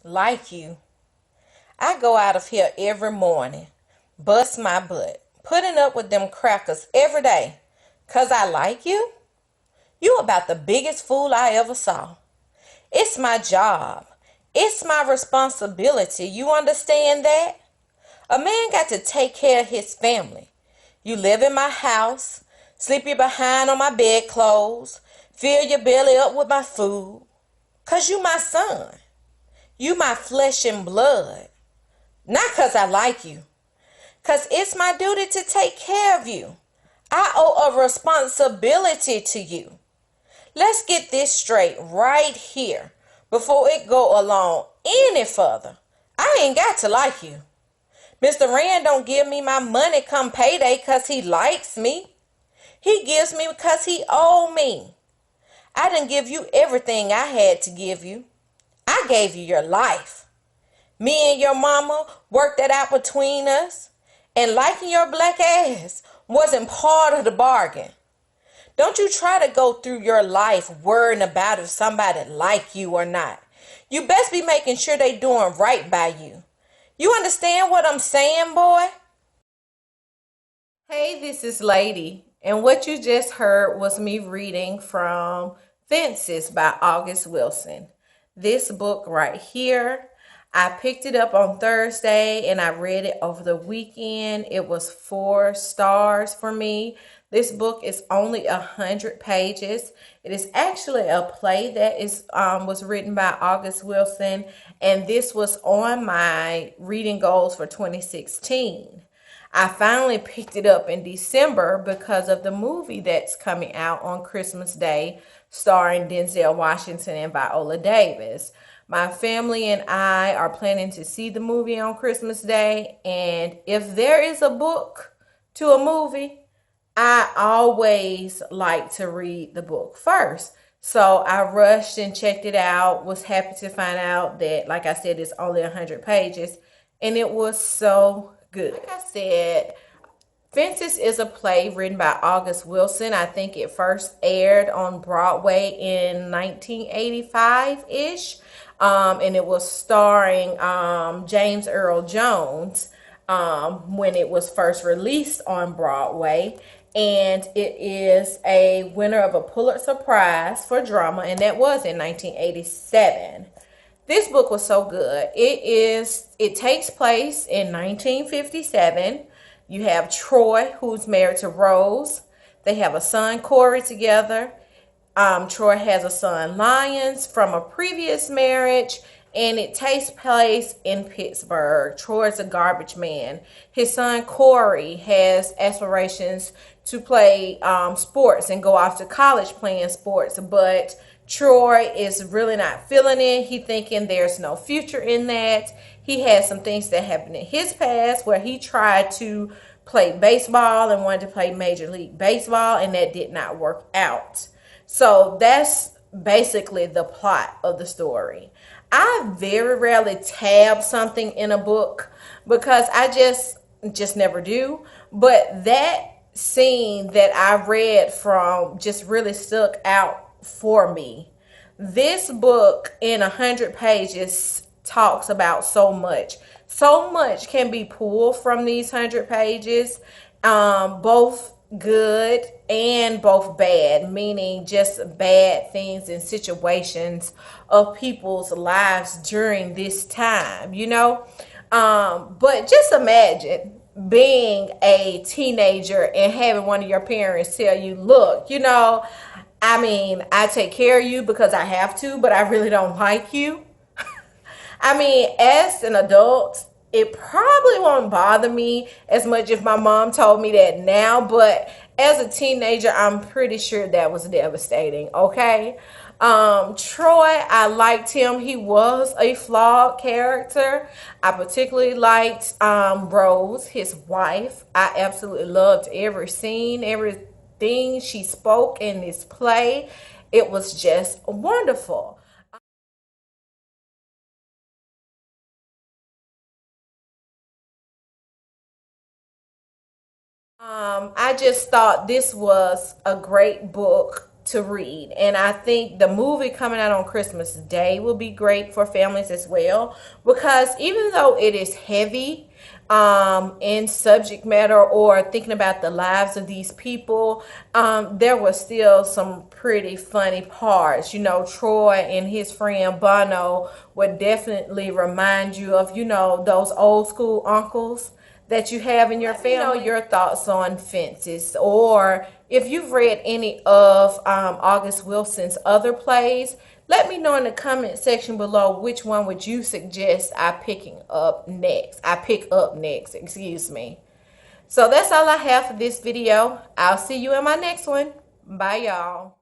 Like you, I go out of here every morning, bust my butt, putting up with them crackers every day. 'Cause I like you? You about the biggest fool I ever saw. It's my job. It's my responsibility. You understand that? A man got to take care of his family. You live in my house, sleep your behind on my bedclothes, fill your belly up with my food. 'Cause you my son. You my flesh and blood. Not 'cause I like you. 'Cause it's my duty to take care of you. I owe a responsibility to you. Let's get this straight right here before it go along any further. I ain't got to like you. Mr. Rand don't give me my money come payday 'cause he likes me. He gives me because he owe me. I didn't give you everything I had to give you. I gave you your life. Me and your mama worked that out between us. And liking your black ass wasn't part of the bargain. Don't you try to go through your life worrying about if somebody like you or not. You best be making sure they doing right by you. You understand what I'm saying, boy? Hey, this is Lady, and what you just heard was me reading from Fences by August Wilson. This book right here, I picked it up on Thursday and I read it over the weekend. It was 4 stars for me. This book is only 100 pages. It is actually a play that was written by August Wilson, and this was on my reading goals for 2016. I finally picked it up in December because of the movie that's coming out on Christmas Day, starring Denzel Washington and Viola Davis. My family and I are planning to see the movie on Christmas Day, and if there is a book to a movie, I always like to read the book first. So I rushed and checked it out, was happy to find out that, like I said, it's only 100 pages, and it was so good. Like I said, Fences is a play written by August Wilson. I think it first aired on Broadway in 1985-ish. And it was starring James Earl Jones when it was first released on Broadway. And it is a winner of a Pulitzer Prize for drama, and that was in 1987. This book was so good. It takes place in 1957. You have Troy, who's married to Rose. They have a son, Corey, together. Troy has a son, Lyons, from a previous marriage, and it takes place in Pittsburgh. Troy's a garbage man. His son, Corey, has aspirations to play sports and go off to college playing sports, but Troy is really not feeling it. He thinking there's no future in that. He had some things that happened in his past where he tried to play baseball and wanted to play Major League Baseball, and that did not work out. So that's basically the plot of the story. I very rarely tab something in a book because I just never do. But that scene that I read from just really stuck out for me. This book in 100 pages talks about so much. So much can be pulled from these 100 pages, both good and both bad, meaning just bad things and situations of people's lives during this time, you know. But just imagine being a teenager and having one of your parents tell you, look, you know, I mean, I take care of you because I have to, but I really don't like you. I mean, as an adult, it probably won't bother me as much if my mom told me that now, but as a teenager, I'm pretty sure that was devastating, okay? Troy, I liked him. He was a flawed character. I particularly liked Rose, his wife. I absolutely loved every scene, everything she spoke in this play. It was just wonderful. I just thought this was a great book to read. And I think the movie coming out on Christmas Day will be great for families as well, because even though it is heavy in subject matter or thinking about the lives of these people, there was still some pretty funny parts. You know, Troy and his friend Bono would definitely remind you of, you know, those old school uncles that you have in your family. Let me know your thoughts on Fences, or if you've read any of August Wilson's other plays. Let me know in the comment section below which one would you suggest I pick up next, excuse me. So that's all I have for this video. I'll see you in my next one. Bye, y'all.